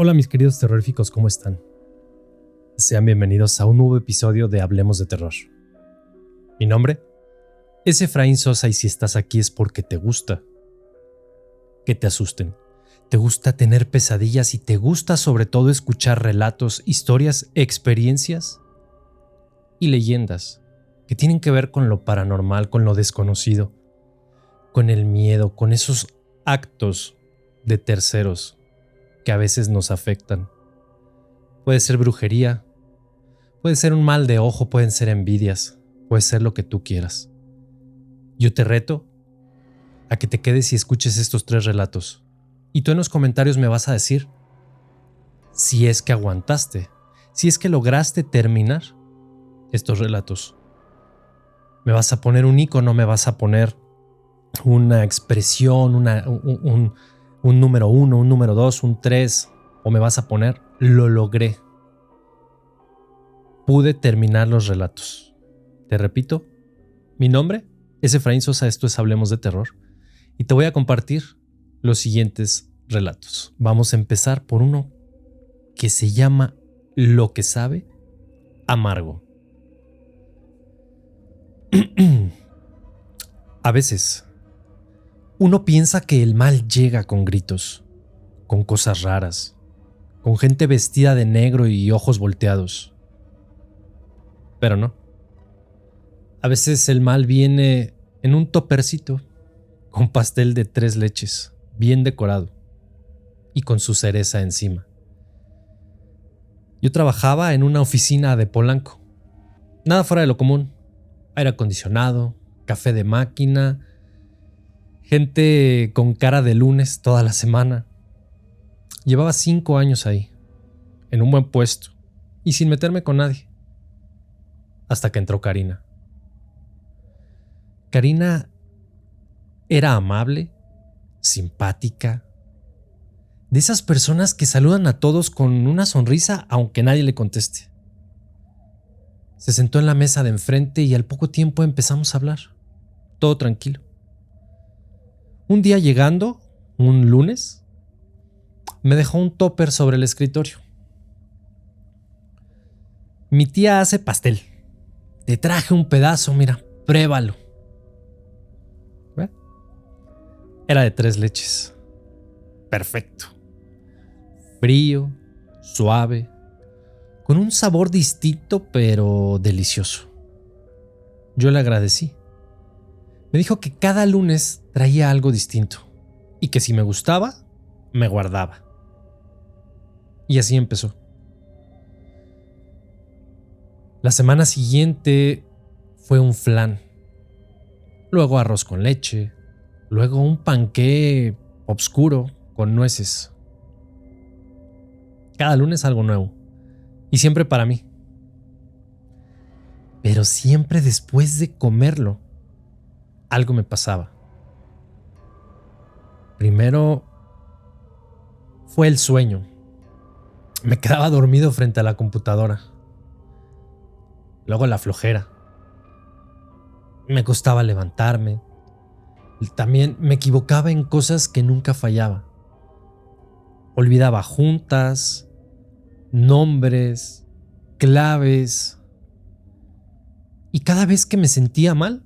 Hola mis queridos terroríficos, ¿cómo están? Sean bienvenidos a un nuevo episodio de Hablemos de Terror. Mi nombre es Efraín Sosa y si estás aquí es porque te gusta que te asusten. Te gusta tener pesadillas y te gusta sobre todo escuchar relatos, historias, experiencias y leyendas que tienen que ver con lo paranormal, con lo desconocido, con el miedo, con esos actos de terceros que a veces nos afectan. Puede ser brujería, puede ser un mal de ojo, pueden ser envidias, puede ser lo que tú quieras. Yo te reto a que te quedes y escuches estos 3 relatos. Y tú en los comentarios me vas a decir si es que aguantaste, si es que lograste terminar estos relatos. Me vas a poner un icono, me vas a poner una expresión, un número 1, un número 2, un 3, o me vas a poner lo logré. Pude terminar los relatos. Te repito, mi nombre es Efraín Sosa, esto es Hablemos de Terror, y te voy a compartir los siguientes relatos. Vamos a empezar por uno que se llama Lo que sabe amargo. A veces, uno piensa que el mal llega con gritos, con cosas raras, con gente vestida de negro y ojos volteados. Pero no. A veces el mal viene en un topercito, con pastel de 3 leches, bien decorado, y con su cereza encima. Yo trabajaba en una oficina de Polanco. Nada fuera de lo común. Aire acondicionado, café de máquina, gente con cara de lunes toda la semana. Llevaba 5 años ahí, en un buen puesto, y sin meterme con nadie. Hasta que entró Karina. Karina era amable, simpática, de esas personas que saludan a todos con una sonrisa aunque nadie le conteste. Se sentó en la mesa de enfrente y al poco tiempo empezamos a hablar, todo tranquilo. Un día llegando, un lunes, me dejó un topper sobre el escritorio. Mi tía hace pastel. Te traje un pedazo, mira, pruébalo. ¿Ve? Era de 3 leches. Perfecto. Frío, suave, con un sabor distinto pero delicioso. Yo le agradecí. Me dijo que cada lunes traía algo distinto y que si me gustaba, me guardaba. Y así empezó. La semana siguiente fue un flan, luego arroz con leche, luego un panqué oscuro con nueces. Cada lunes algo nuevo. Y siempre para mí. Pero siempre después de comerlo, algo me pasaba. Primero fue el sueño. Me quedaba dormido frente a la computadora. Luego la flojera. Me costaba levantarme. También me equivocaba en cosas que nunca fallaba. Olvidaba juntas, nombres, claves. Y cada vez que me sentía mal,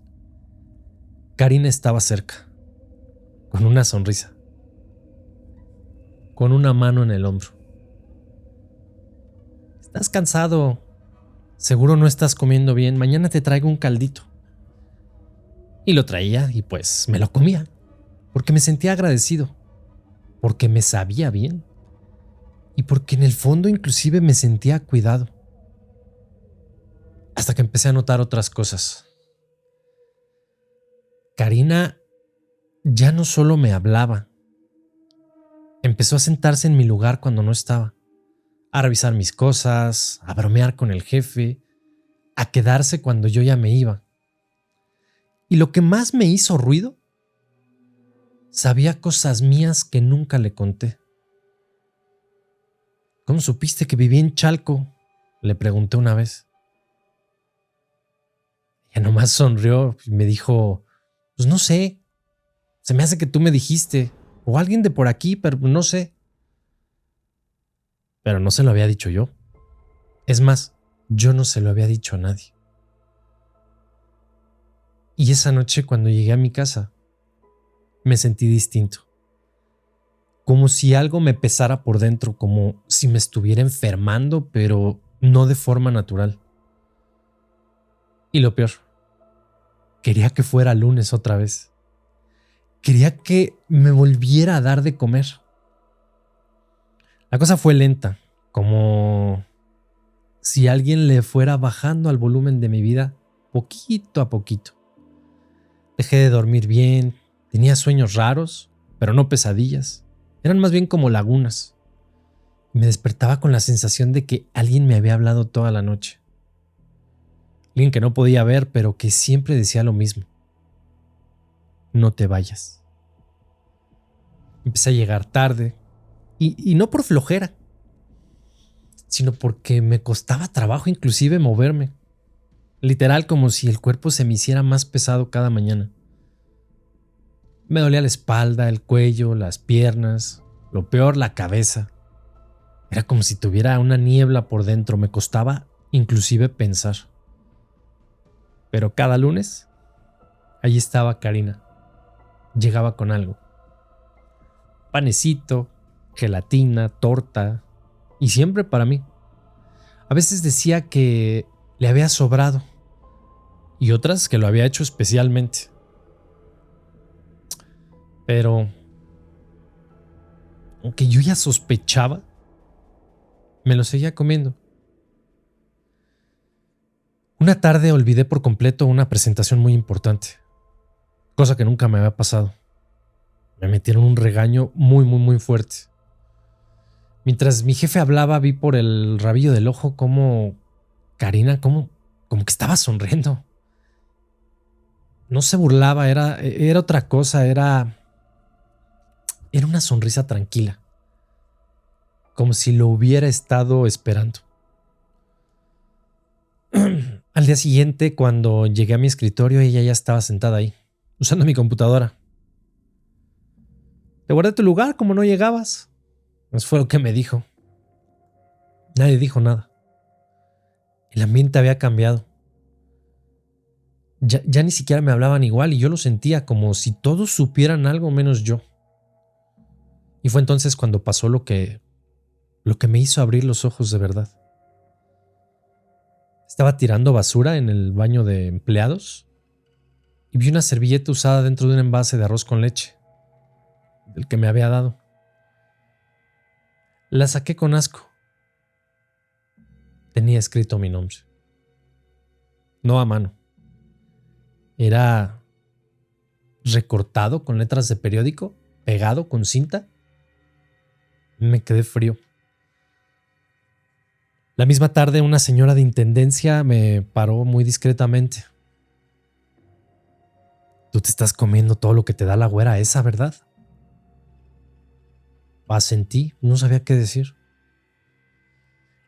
Karina estaba cerca, con una sonrisa, con una mano en el hombro. Estás cansado, seguro no estás comiendo bien, mañana te traigo un caldito. Y lo traía y pues me lo comía, porque me sentía agradecido, porque me sabía bien y porque en el fondo inclusive me sentía cuidado. Hasta que empecé a notar otras cosas. Karina ya no solo me hablaba, empezó a sentarse en mi lugar cuando no estaba, a revisar mis cosas, a bromear con el jefe, a quedarse cuando yo ya me iba. Y lo que más me hizo ruido, sabía cosas mías que nunca le conté. ¿Cómo supiste que vivía en Chalco?, le pregunté una vez. Ella nomás sonrió y me dijo, pues no sé, se me hace que tú me dijiste, o alguien de por aquí, pero no sé. pero no se lo había dicho yo. Es más, yo no se lo había dicho a nadie. Y esa noche cuando llegué a mi casa, me sentí distinto. Como si algo me pesara por dentro, como si me estuviera enfermando, pero no de forma natural. Y lo peor, quería que fuera lunes otra vez. Quería que me volviera a dar de comer. La cosa fue lenta, como si alguien le fuera bajando al volumen de mi vida poquito a poquito. Dejé de dormir bien, tenía sueños raros, pero no pesadillas. Eran más bien como lagunas. Me despertaba con la sensación de que alguien me había hablado toda la noche. Alguien que no podía ver, pero que siempre decía lo mismo. No te vayas. Empecé a llegar tarde, y no por flojera, sino porque me costaba trabajo inclusive moverme. Literal, como si el cuerpo se me hiciera más pesado cada mañana. Me dolía la espalda, el cuello, las piernas, lo peor, la cabeza. Era como si tuviera una niebla por dentro, me costaba inclusive pensar. Pero cada lunes, allí estaba Karina. Llegaba con algo. Panecito, gelatina, torta, y siempre para mí. A veces decía que le había sobrado, y otras que lo había hecho especialmente. Pero, aunque yo ya sospechaba, me lo seguía comiendo. Una tarde olvidé por completo una presentación muy importante, cosa que nunca me había pasado. Me metieron un regaño muy fuerte. Mientras mi jefe hablaba, vi por el rabillo del ojo cómo Karina, como que estaba sonriendo. No se burlaba, era otra cosa, era una sonrisa tranquila, como si lo hubiera estado esperando. Al día siguiente, cuando llegué a mi escritorio, ella ya estaba sentada ahí, usando mi computadora. Te guardé tu lugar como no llegabas. Eso fue lo que me dijo. Nadie dijo nada. El ambiente había cambiado. Ya ni siquiera me hablaban igual y yo lo sentía como si todos supieran algo menos yo. Y fue entonces cuando pasó lo que me hizo abrir los ojos de verdad. Estaba tirando basura en el baño de empleados y vi una servilleta usada dentro de un envase de arroz con leche, del que me había dado. La saqué con asco. Tenía escrito mi nombre. No a mano. Era recortado con letras de periódico, pegado con cinta. Me quedé frío. La misma tarde, una señora de intendencia me paró muy discretamente. Tú te estás comiendo todo lo que te da la güera esa, ¿verdad? Asentí, no sabía qué decir.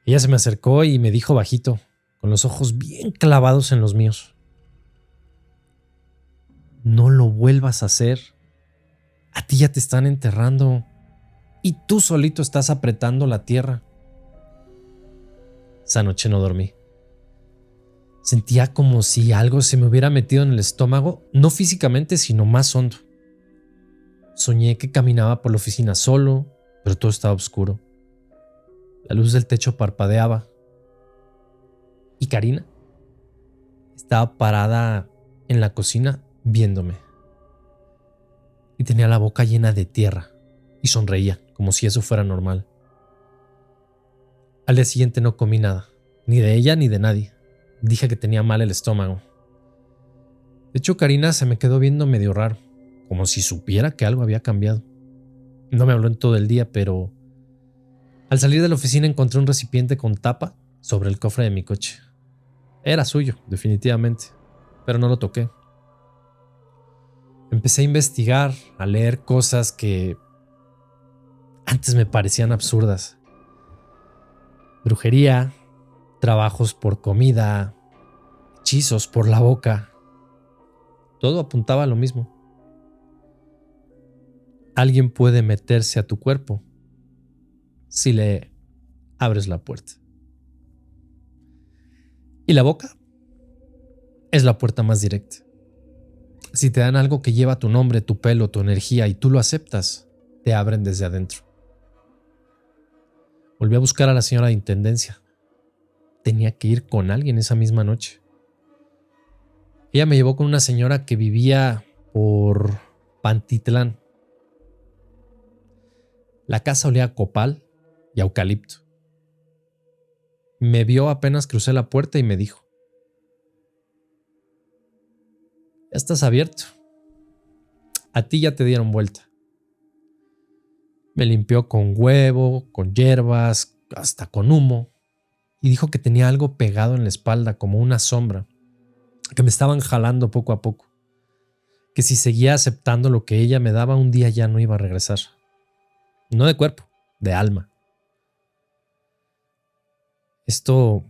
Ella se me acercó y me dijo bajito, con los ojos bien clavados en los míos. No lo vuelvas a hacer. A ti ya te están enterrando y tú solito estás apretando la tierra. Esa noche no dormí. Sentía como si algo se me hubiera metido en el estómago, no físicamente, sino más hondo. Soñé que caminaba por la oficina solo, pero todo estaba oscuro. La luz del techo parpadeaba. Y Karina estaba parada en la cocina viéndome. Y tenía la boca llena de tierra y sonreía, como si eso fuera normal. Al día siguiente no comí nada, ni de ella ni de nadie. Dije que tenía mal el estómago. De hecho, Karina se me quedó viendo medio raro, como si supiera que algo había cambiado. No me habló en todo el día, pero al salir de la oficina encontré un recipiente con tapa sobre el cofre de mi coche. Era suyo, definitivamente, pero no lo toqué. Empecé a investigar, a leer cosas que antes me parecían absurdas. Brujería, trabajos por comida, hechizos por la boca. Todo apuntaba a lo mismo. Alguien puede meterse a tu cuerpo si le abres la puerta. Y la boca es la puerta más directa. Si te dan algo que lleva tu nombre, tu pelo, tu energía y tú lo aceptas, te abren desde adentro. Volví a buscar a la señora de intendencia. Tenía que ir con alguien esa misma noche. Ella me llevó con una señora que vivía por Pantitlán. La casa olía a copal y a eucalipto. Me vio apenas crucé la puerta y me dijo: ya estás abierto. A ti ya te dieron vuelta. Me limpió con huevo, con hierbas, hasta con humo, y dijo que tenía algo pegado en la espalda como una sombra, que me estaban jalando poco a poco, que si seguía aceptando lo que ella me daba un día ya no iba a regresar. No de cuerpo, de alma. Esto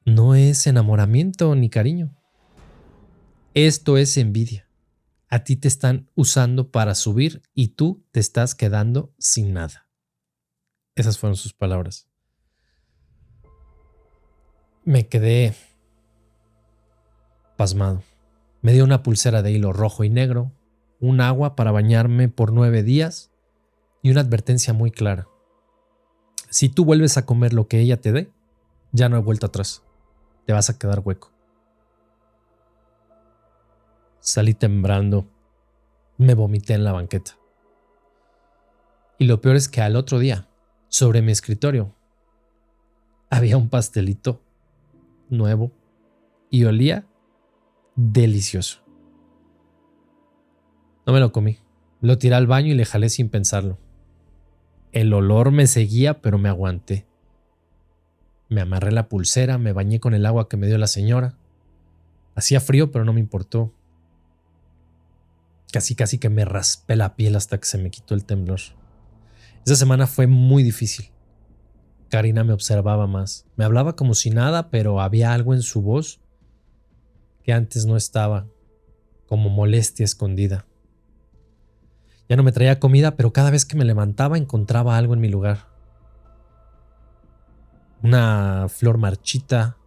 no es enamoramiento ni cariño. Esto es envidia. A ti te están usando para subir y tú te estás quedando sin nada. Esas fueron sus palabras. Me quedé pasmado. Me dio una pulsera de hilo rojo y negro, un agua para bañarme por 9 días y una advertencia muy clara. Si tú vuelves a comer lo que ella te dé, ya no hay vuelta atrás. Te vas a quedar hueco. Salí temblando. Me vomité en la banqueta. Y lo peor es que al otro día, sobre mi escritorio, había un pastelito nuevo y olía delicioso. No me lo comí. Lo tiré al baño y le jalé sin pensarlo. El olor me seguía, pero me aguanté. Me amarré la pulsera, me bañé con el agua que me dio la señora. Hacía frío, pero no me importó. Casi que me raspé la piel hasta que se me quitó el temblor. Esa semana fue muy difícil. Karina me observaba más. Me hablaba como si nada, pero había algo en su voz que antes no estaba, como molestia escondida. Ya no me traía comida, pero cada vez que me levantaba encontraba algo en mi lugar. Una flor marchita,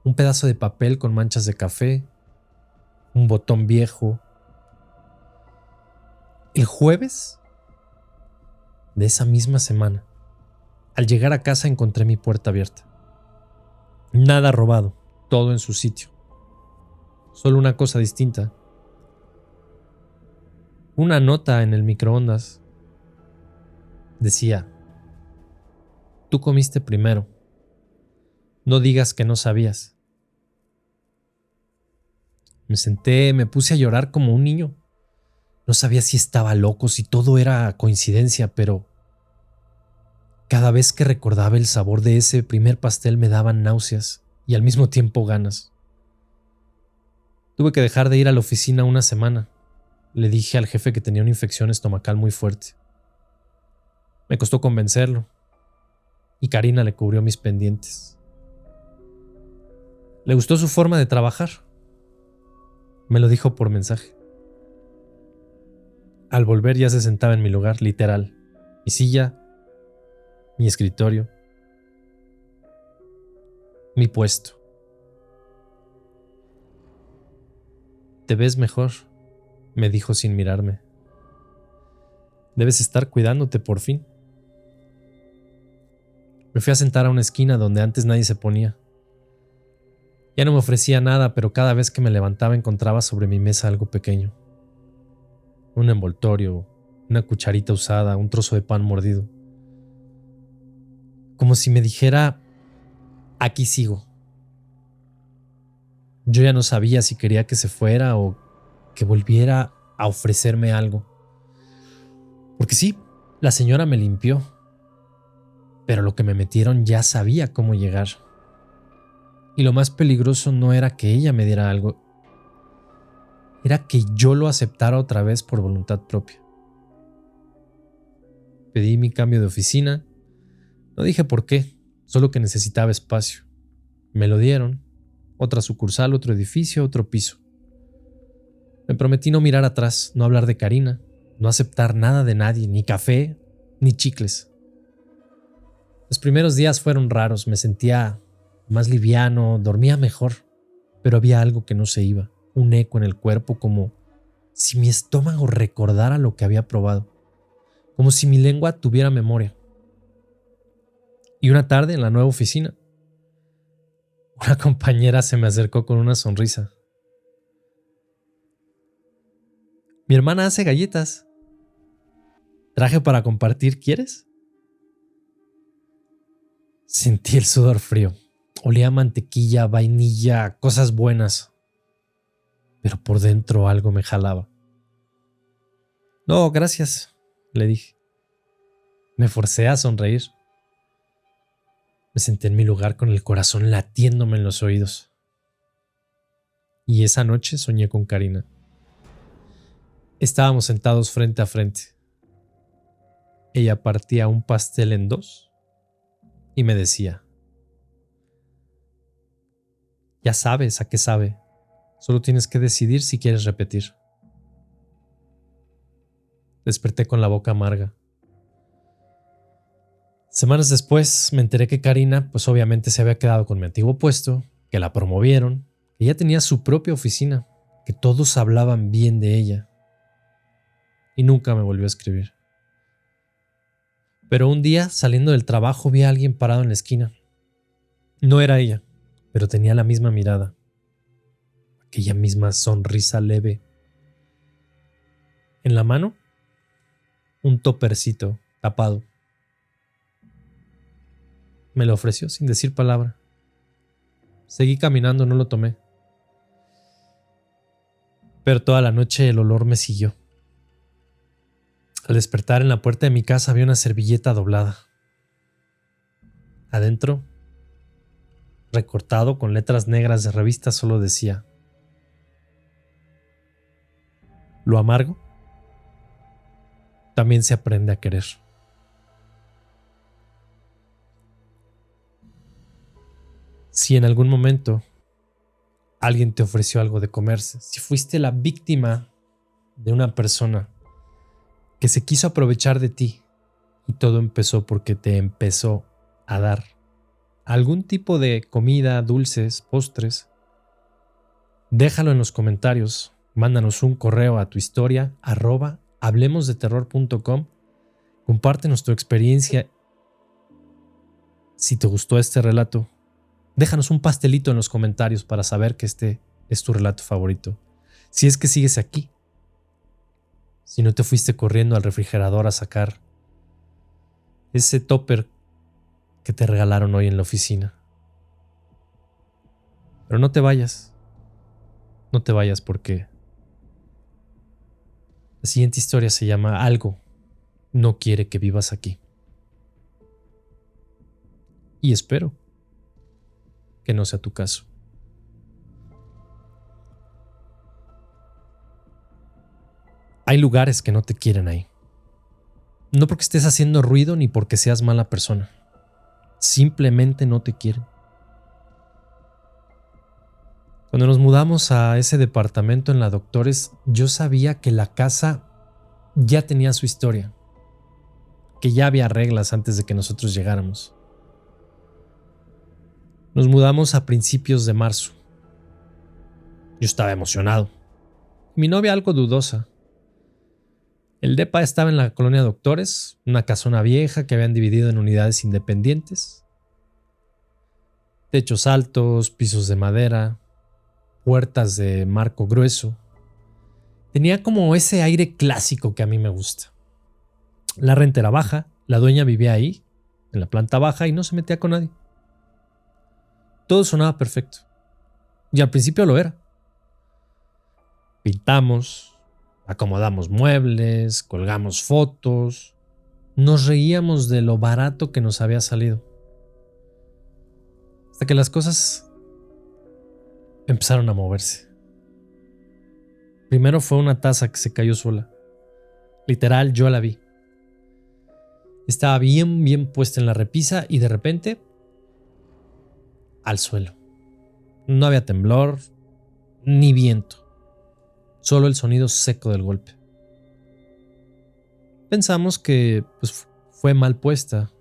un pedazo de papel con manchas de café, un botón viejo. El jueves de esa misma semana, al llegar a casa encontré mi puerta abierta. Nada robado, todo en su sitio. Solo una cosa distinta. Una nota en el microondas. Decía: tú comiste primero. No digas que no sabías. Me senté, me puse a llorar como un niño. No sabía si estaba loco, si todo era coincidencia, pero cada vez que recordaba el sabor de ese primer pastel me daban náuseas y al mismo tiempo ganas. Tuve que dejar de ir a la oficina una semana. Le dije al jefe que tenía una infección estomacal muy fuerte. Me costó convencerlo y Karina le cubrió mis pendientes. Le gustó su forma de trabajar. Me lo dijo por mensaje. Al volver ya se sentaba en mi lugar, literal. Mi silla, mi escritorio, mi puesto. Te ves mejor, me dijo sin mirarme. Debes estar cuidándote por fin. Me fui a sentar a una esquina donde antes nadie se ponía. Ya no me ofrecía nada, pero cada vez que me levantaba encontraba sobre mi mesa algo pequeño. Un envoltorio, una cucharita usada, un trozo de pan mordido. Como si me dijera: aquí sigo. Yo ya no sabía si quería que se fuera o que volviera a ofrecerme algo. Porque sí, la señora me limpió, pero lo que me metieron ya sabía cómo llegar. Y lo más peligroso no era que ella me diera algo, era que yo lo aceptara otra vez por voluntad propia. Pedí mi cambio de oficina. No dije por qué, solo que necesitaba espacio. Me lo dieron. Otra sucursal, otro edificio, otro piso. Me prometí no mirar atrás, no hablar de Karina, no aceptar nada de nadie, ni café, ni chicles. Los primeros días fueron raros, me sentía más liviano, dormía mejor, pero había algo que no se iba, un eco en el cuerpo como si mi estómago recordara lo que había probado, como si mi lengua tuviera memoria. Y una tarde en la nueva oficina, una compañera se me acercó con una sonrisa. Mi hermana hace galletas. Traje para compartir, ¿quieres? Sentí el sudor frío. Olía a mantequilla, vainilla, cosas buenas. Pero por dentro algo me jalaba. No, gracias, le dije. Me forcé a sonreír. Me senté en mi lugar con el corazón latiéndome en los oídos. Y esa noche soñé con Karina. Estábamos sentados frente a frente. Ella partía un pastel en dos y me decía: ya sabes a qué sabe, solo tienes que decidir si quieres repetir. Desperté con la boca amarga. Semanas después me enteré que Karina, pues obviamente se había quedado con mi antiguo puesto, que la promovieron, que ella tenía su propia oficina, que todos hablaban bien de ella. Y nunca me volvió a escribir. Pero un día, saliendo del trabajo, vi a alguien parado en la esquina. No era ella, pero tenía la misma mirada, aquella misma sonrisa leve. En la mano, un topercito tapado. Me lo ofreció sin decir palabra. Seguí caminando, no lo tomé. Pero toda la noche el olor me siguió. Al despertar en la puerta de mi casa había una servilleta doblada. Adentro, recortado con letras negras de revista, solo decía: lo amargo también se aprende a querer. Si en algún momento alguien te ofreció algo de comerse, si fuiste la víctima de una persona que se quiso aprovechar de ti y todo empezó porque te empezó a dar algún tipo de comida, dulces, postres, déjalo en los comentarios, mándanos un correo a tu historia @hablemosdeterror.com, compártenos tu experiencia. Si te gustó este relato, déjanos un pastelito en los comentarios para saber que este es tu relato favorito. Si es que sigues aquí, si no te fuiste corriendo al refrigerador a sacar ese topper que te regalaron hoy en la oficina. Pero no te vayas. No te vayas porque la siguiente historia se llama Algo no quiere que vivas aquí. Y espero que no sea tu caso. Hay lugares que no te quieren ahí. No porque estés haciendo ruido ni porque seas mala persona. Simplemente no te quieren. Cuando nos mudamos a ese departamento en la Doctores, yo sabía que la casa ya tenía su historia, que ya había reglas antes de que nosotros llegáramos. Nos mudamos a principios de marzo. Yo estaba emocionado. Mi novia algo dudosa. El depa estaba en la colonia Doctores, una casona vieja que habían dividido en unidades independientes. Techos altos, pisos de madera, puertas de marco grueso. Tenía como ese aire clásico que a mí me gusta. La renta era baja, la dueña vivía ahí, en la planta baja, y no se metía con nadie. Todo sonaba perfecto. Y al principio lo era. Pintamos, acomodamos muebles, colgamos fotos. Nos reíamos de lo barato que nos había salido. Hasta que las cosas empezaron a moverse. Primero fue una taza que se cayó sola. Literal, yo la vi. Estaba bien puesta en la repisa y de repente al suelo. No había temblor ni viento, solo el sonido seco del golpe. Pensamos que fue mal puesta.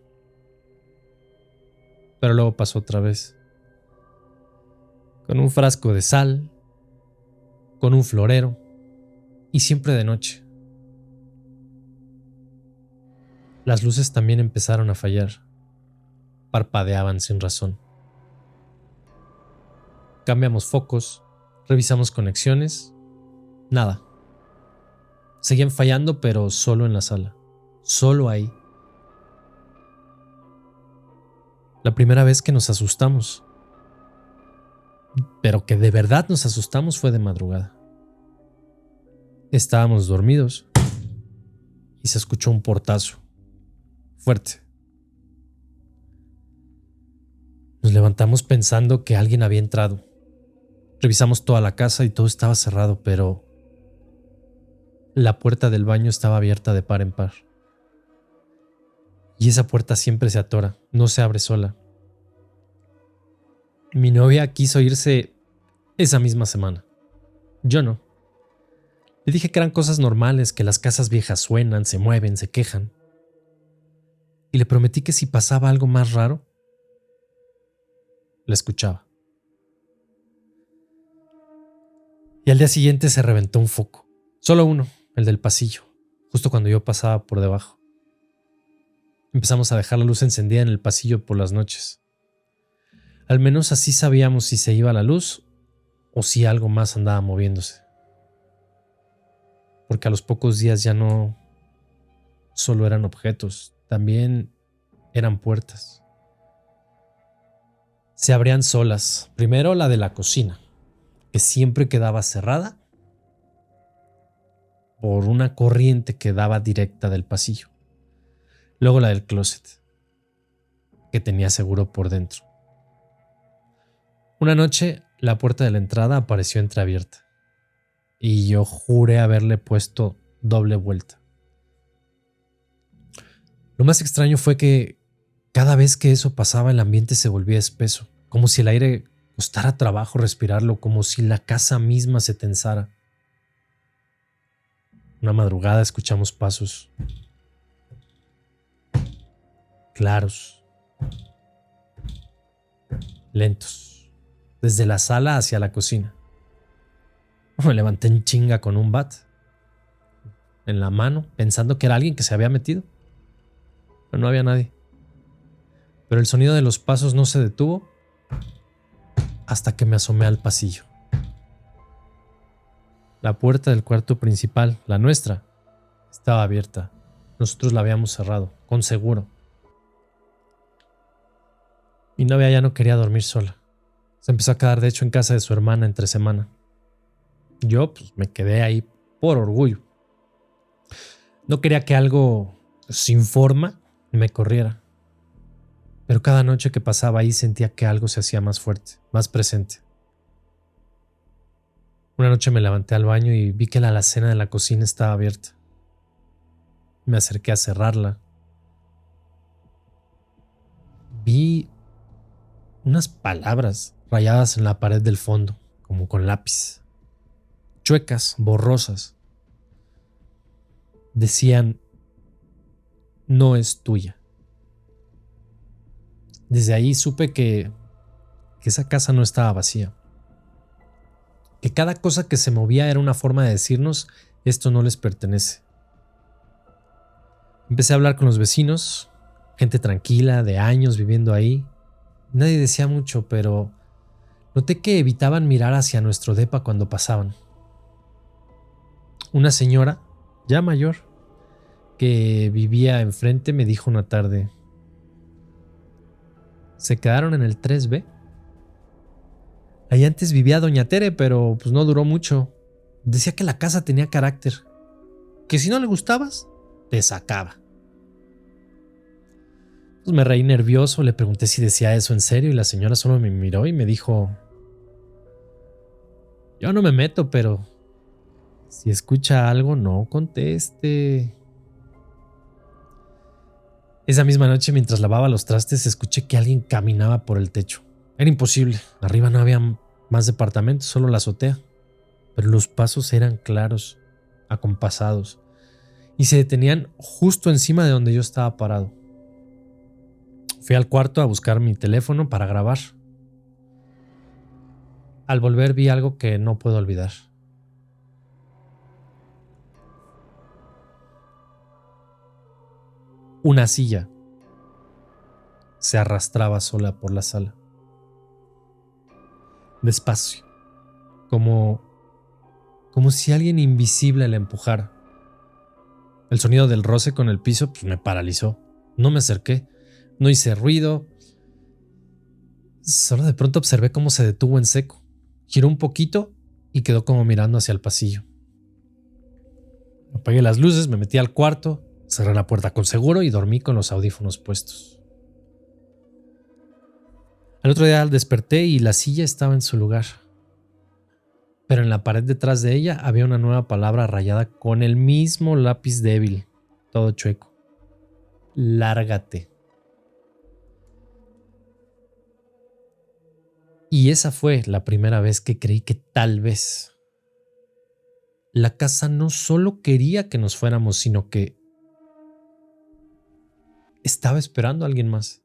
pero luego pasó otra vez. Con un frasco de sal, con un florero y siempre de noche. Las luces también empezaron a fallar. Parpadeaban sin razón. Cambiamos focos, revisamos conexiones. Nada. Seguían fallando, pero solo en la sala. Solo ahí. La primera vez que nos asustamos, pero que de verdad nos asustamos, fue de madrugada. Estábamos dormidos y se escuchó un portazo fuerte. Nos levantamos pensando que alguien había entrado. Revisamos toda la casa y todo estaba cerrado, pero la puerta del baño estaba abierta de par en par. Y esa puerta siempre se atora, no se abre sola. Mi novia quiso irse esa misma semana. Yo no. Le dije que eran cosas normales, que las casas viejas suenan, se mueven, se quejan. Y le prometí que si pasaba algo más raro, la escuchaba. Y al día siguiente se reventó un foco. Solo uno, el del pasillo, justo cuando yo pasaba por debajo. Empezamos a dejar la luz encendida en el pasillo por las noches. Al menos así sabíamos si se iba la luz o si algo más andaba moviéndose. Porque a los pocos días ya no solo eran objetos, también eran puertas. Se abrían solas. Primero la de la cocina, que siempre quedaba cerrada por una corriente que daba directa del pasillo. Luego la del closet, que tenía seguro por dentro. Una noche la puerta de la entrada apareció entreabierta y yo juré haberle puesto doble vuelta. Lo más extraño fue que cada vez que eso pasaba el ambiente se volvía espeso, como si el aire costara trabajo respirarlo, como si la casa misma se tensara. Una madrugada escuchamos pasos claros, lentos, desde la sala hacia la cocina. Me levanté en chinga con un bat en la mano, pensando que era alguien que se había metido. Pero no había nadie. Pero el sonido de los pasos no se detuvo hasta que me asomé al pasillo. La puerta del cuarto principal, la nuestra, estaba abierta. Nosotros la habíamos cerrado, con seguro. Mi novia ya no quería dormir sola. Se empezó a quedar de hecho en casa de su hermana entre semana. Yo me quedé ahí por orgullo. No quería que algo sin forma me corriera. Pero cada noche que pasaba ahí sentía que algo se hacía más fuerte, más presente. Una noche me levanté al baño y vi que la alacena de la cocina estaba abierta. Me acerqué a cerrarla. Vi unas palabras rayadas en la pared del fondo, como con lápiz. Chuecas, borrosas. Decían: no es tuya. Desde ahí supe que esa casa no estaba vacía. Que cada cosa que se movía era una forma de decirnos: esto no les pertenece. Empecé a hablar con los vecinos, gente tranquila, de años viviendo ahí. Nadie decía mucho, pero noté que evitaban mirar hacia nuestro depa cuando pasaban. Una señora, ya mayor, que vivía enfrente, me dijo una tarde: ¿se quedaron en el 3B? Ahí antes vivía Doña Tere, pero no duró mucho. Decía que la casa tenía carácter, que si no le gustabas, te sacaba. Me reí nervioso, le pregunté si decía eso en serio y la señora solo me miró y me dijo: yo no me meto, pero si escucha algo, no conteste. Esa misma noche, mientras lavaba los trastes, escuché que alguien caminaba por el techo. Era imposible, arriba no había más departamentos, solo la azotea. Pero los pasos eran claros, acompasados, y se detenían justo encima de donde yo estaba parado. Fui al cuarto a buscar mi teléfono para grabar. Al volver vi algo que no puedo olvidar. Una silla se arrastraba sola por la sala. Despacio, como si alguien invisible la empujara. El sonido del roce con el piso me paralizó. No me acerqué, no hice ruido. Solo de pronto observé cómo se detuvo en seco. Giró un poquito y quedó como mirando hacia el pasillo. Apagué las luces, me metí al cuarto, cerré la puerta con seguro y dormí con los audífonos puestos. Al otro día desperté y la silla estaba en su lugar. Pero en la pared detrás de ella había una nueva palabra rayada con el mismo lápiz débil, todo chueco. Lárgate. Y esa fue la primera vez que creí que tal vez la casa no solo quería que nos fuéramos, sino que estaba esperando a alguien más.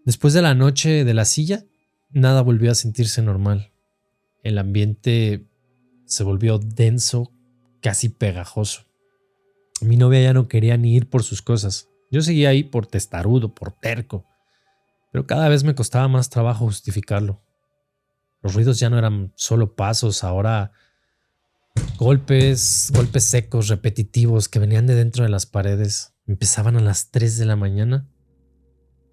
Después de la noche de la silla, nada volvió a sentirse normal. El ambiente se volvió denso, casi pegajoso. Mi novia ya no quería ni ir por sus cosas. Yo seguía ahí por testarudo, por terco, pero cada vez me costaba más trabajo justificarlo. Los ruidos ya no eran solo pasos, ahora golpes secos, repetitivos, que venían de dentro de las paredes. Empezaban a las 3 de la mañana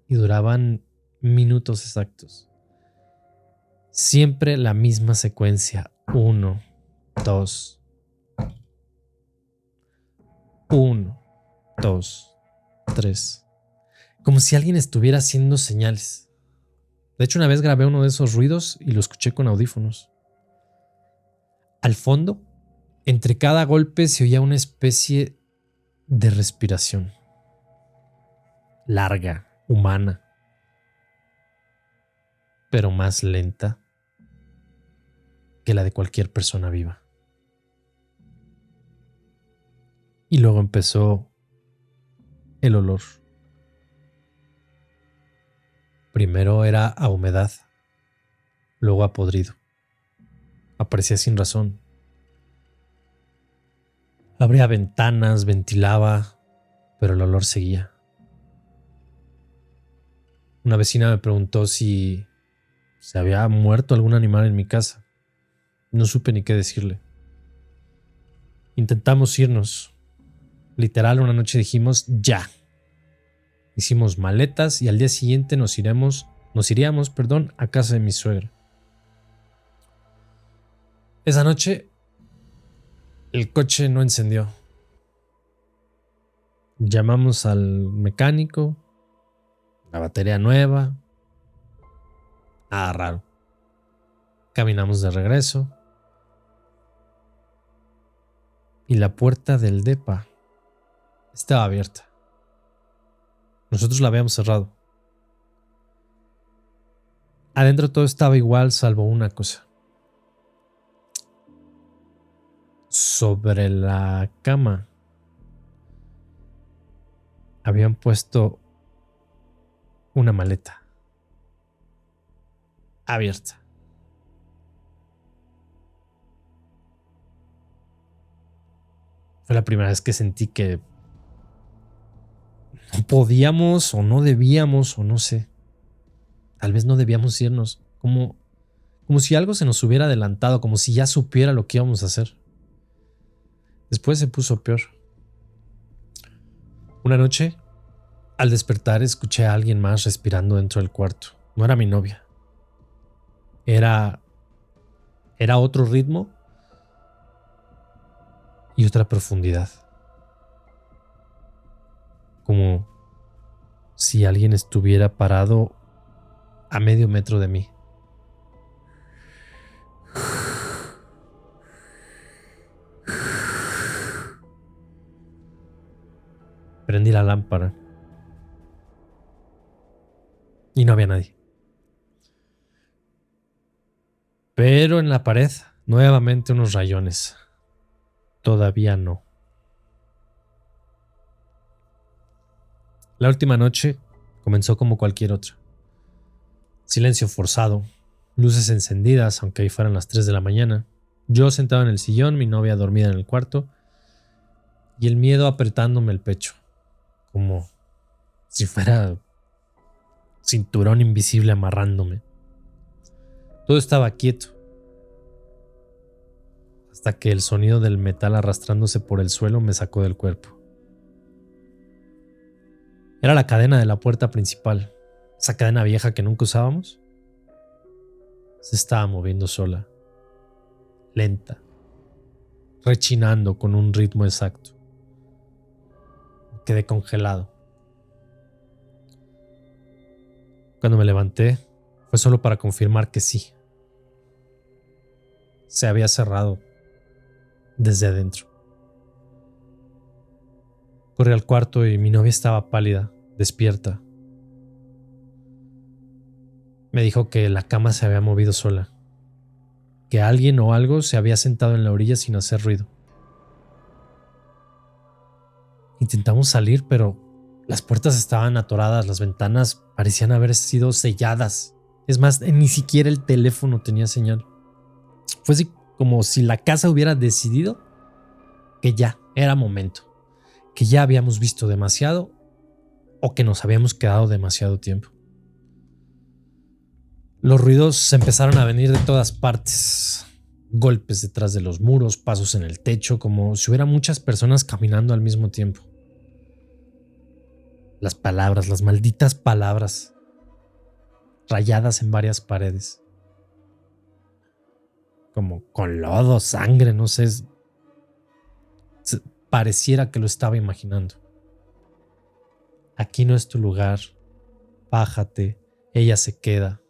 y duraban minutos exactos. Siempre la misma secuencia. 1, 2. 1, 2, 3. Como si alguien estuviera haciendo señales. De hecho, una vez grabé uno de esos ruidos y lo escuché con audífonos. Al fondo, entre cada golpe se oía una especie de respiración. Larga, humana, pero más lenta que la de cualquier persona viva. Y luego empezó el olor. Primero era a humedad, luego a podrido. Aparecía sin razón. Abría ventanas, ventilaba, pero el olor seguía. Una vecina me preguntó si se había muerto algún animal en mi casa. No supe ni qué decirle. Intentamos irnos. Literal, una noche dijimos ya. Hicimos maletas y al día siguiente nos iríamos, a casa de mi suegra. Esa noche el coche no encendió. Llamamos al mecánico, la batería nueva. Nada raro. Caminamos de regreso y la puerta del depa estaba abierta. Nosotros la habíamos cerrado. Adentro todo estaba igual salvo una cosa. Sobre la cama habían puesto una maleta abierta. Fue la primera vez que sentí que no podíamos o no debíamos o no sé. Tal vez no debíamos irnos. Como si algo se nos hubiera adelantado, como si ya supiera lo que íbamos a hacer. Después se puso peor. Una noche, al despertar, escuché a alguien más respirando dentro del cuarto. No era mi novia. Era otro ritmo y otra profundidad. Como si alguien estuviera parado a medio metro de mí. Prendí la lámpara y no había nadie. Pero en la pared, nuevamente unos rayones. Todavía no. La última noche comenzó como cualquier otra. Silencio forzado, luces encendidas, aunque ahí fueran las 3 de la mañana. Yo sentado en el sillón, mi novia dormida en el cuarto y el miedo apretándome el pecho, como si fuera cinturón invisible amarrándome. Todo estaba quieto, hasta que el sonido del metal arrastrándose por el suelo me sacó del cuerpo. Era la cadena de la puerta principal, esa cadena vieja que nunca usábamos. Se estaba moviendo sola, lenta, rechinando con un ritmo exacto. Quedé congelado. Cuando me levanté, fue solo para confirmar que sí. Se había cerrado desde adentro. Corrí al cuarto y mi novia estaba pálida, despierta. Me dijo que la cama se había movido sola, que alguien o algo se había sentado en la orilla sin hacer ruido. Intentamos salir, pero las puertas estaban atoradas, las ventanas parecían haber sido selladas. Es más, ni siquiera el teléfono tenía señal. Fue así como si la casa hubiera decidido que ya era momento, que ya habíamos visto demasiado o que nos habíamos quedado demasiado tiempo. Los ruidos empezaron a venir de todas partes. Golpes detrás de los muros, pasos en el techo, como si hubiera muchas personas caminando al mismo tiempo. Las palabras, las malditas palabras, rayadas en varias paredes. Como con lodo, sangre, no sé. Pareciera que lo estaba imaginando. Aquí no es tu lugar. Bájate. Ella se queda.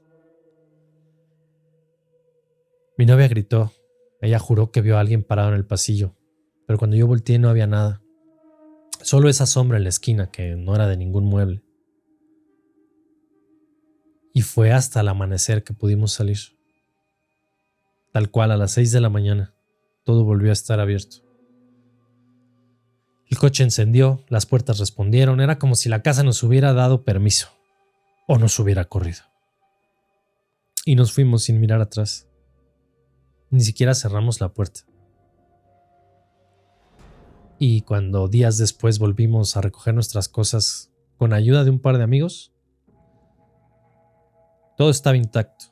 Mi novia gritó. Ella juró que vio a alguien parado en el pasillo, pero cuando yo volteé no había nada. Solo esa sombra en la esquina que no era de ningún mueble. Y fue hasta el amanecer que pudimos salir. Tal cual a las 6 de la mañana, todo volvió a estar abierto. El coche encendió, las puertas respondieron, era como si la casa nos hubiera dado permiso, o nos hubiera corrido. Y nos fuimos sin mirar atrás. Ni siquiera cerramos la puerta. Y cuando días después volvimos a recoger nuestras cosas con ayuda de un par de amigos, todo estaba intacto.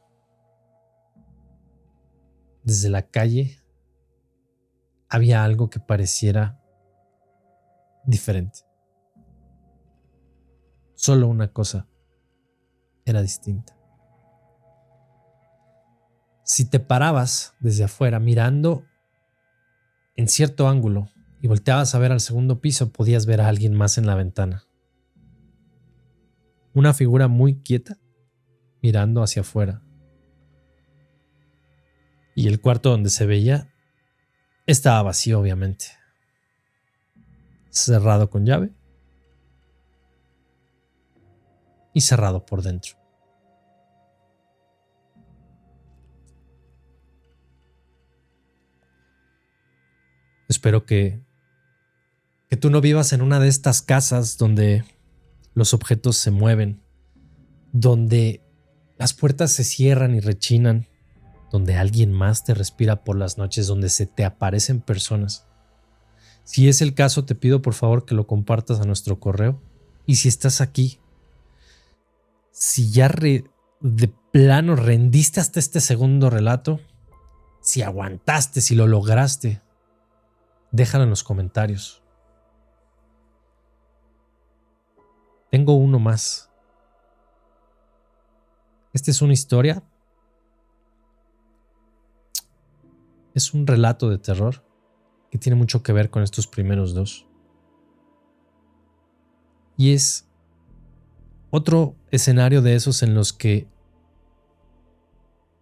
Desde la calle había algo que pareciera diferente. Solo una cosa era distinta. Si te parabas desde afuera mirando en cierto ángulo y volteabas a ver al segundo piso, podías ver a alguien más en la ventana. Una figura muy quieta mirando hacia afuera. Y el cuarto donde se veía estaba vacío, obviamente. Cerrado con llave y cerrado por dentro. Espero que tú no vivas en una de estas casas donde los objetos se mueven, donde las puertas se cierran y rechinan, donde alguien más te respira por las noches, donde se te aparecen personas. Si es el caso, te pido por favor que lo compartas a nuestro correo. Y si estás aquí, si ya de plano rendiste hasta este segundo relato, si aguantaste, si lo lograste, déjalo en los comentarios. Tengo uno más. Esta es una historia. Es un relato de terror que tiene mucho que ver con estos primeros dos. Y es otro escenario de esos en los que,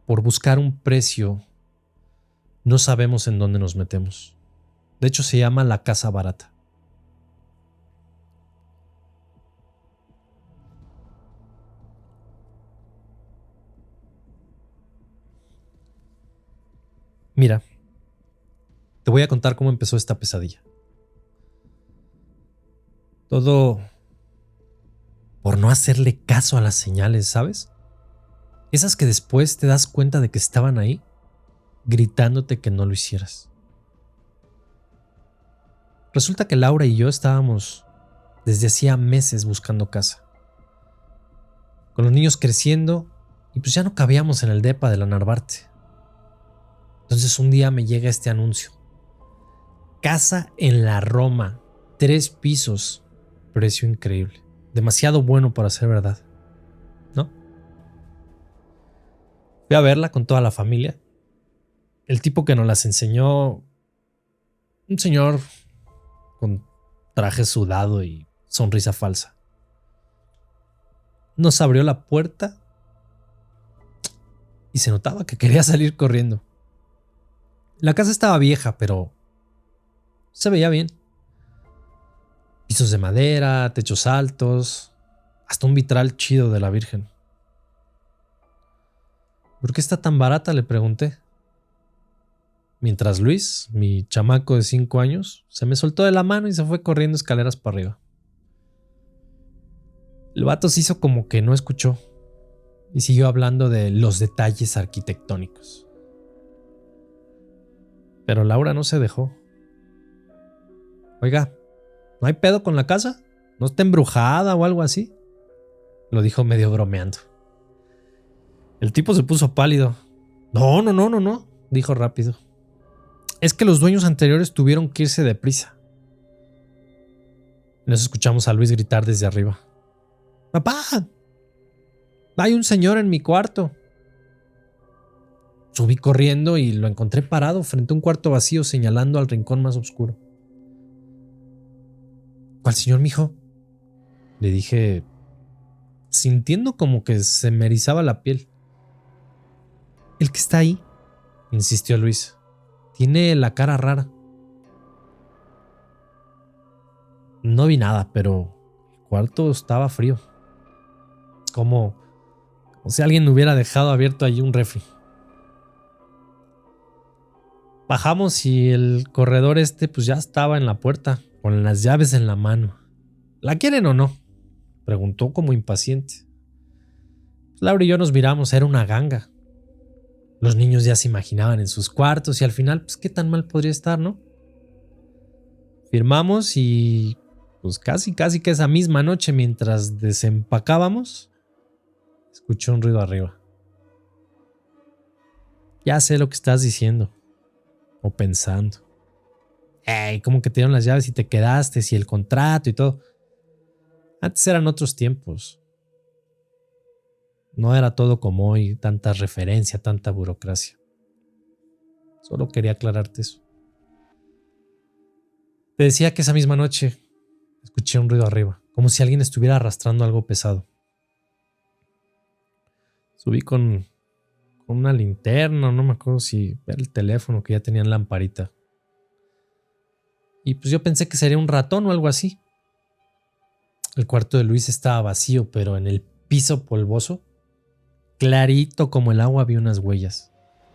por buscar un precio, no sabemos en dónde nos metemos. De hecho, se llama la casa barata. Mira, te voy a contar cómo empezó esta pesadilla. Todo por no hacerle caso a las señales, ¿sabes? Esas que después te das cuenta de que estaban ahí, gritándote que no lo hicieras. Resulta que Laura y yo estábamos desde hacía meses buscando casa. Con los niños creciendo y pues ya no cabíamos en el depa de la Narvarte. Entonces un día me llega este anuncio. Casa en la Roma, 3 pisos, precio increíble. Demasiado bueno para ser verdad, ¿no? Fui a verla con toda la familia. El tipo que nos las enseñó, un señor con traje sudado y sonrisa falsa. Nos abrió la puerta y se notaba que quería salir corriendo. La casa estaba vieja, pero se veía bien. Pisos de madera, techos altos, hasta un vitral chido de la Virgen. ¿Por qué está tan barata?, le pregunté. Mientras Luis, mi chamaco de 5 años, se me soltó de la mano y se fue corriendo escaleras para arriba. El vato se hizo como que no escuchó y siguió hablando de los detalles arquitectónicos. Pero Laura no se dejó. Oiga, ¿no hay pedo con la casa? ¿No está embrujada o algo así?, lo dijo medio bromeando. El tipo se puso pálido. No, dijo rápido. Es que los dueños anteriores tuvieron que irse deprisa. Nos escuchamos a Luis gritar desde arriba. ¡Papá! Hay un señor en mi cuarto. Subí corriendo y lo encontré parado frente a un cuarto vacío, señalando al rincón más oscuro. ¿Cuál señor, mijo?, le dije, sintiendo como que se me erizaba la piel. El que está ahí, insistió Luis. Tiene la cara rara. No vi nada, pero el cuarto estaba frío. Como si alguien hubiera dejado abierto allí un refri. Bajamos y el corredor pues ya estaba en la puerta, con las llaves en la mano. ¿La quieren o no?, preguntó como impaciente. Laura y yo nos miramos, era una ganga. Los niños ya se imaginaban en sus cuartos y al final, pues qué tan mal podría estar, ¿no? Firmamos y pues casi que esa misma noche, mientras desempacábamos, escuché un ruido arriba. Ya sé lo que estás diciendo o pensando. ¿Cómo que te dieron las llaves y te quedaste? Si el contrato y todo. Antes eran otros tiempos. No era todo como hoy, tanta referencia, tanta burocracia. Solo quería aclararte eso. Te decía que esa misma noche escuché un ruido arriba, como si alguien estuviera arrastrando algo pesado. Subí con una linterna, no me acuerdo si era el teléfono, que ya tenían lamparita. Y pues yo pensé que sería un ratón o algo así. El cuarto de Luis estaba vacío, pero en el piso polvoso, clarito como el agua, vi unas huellas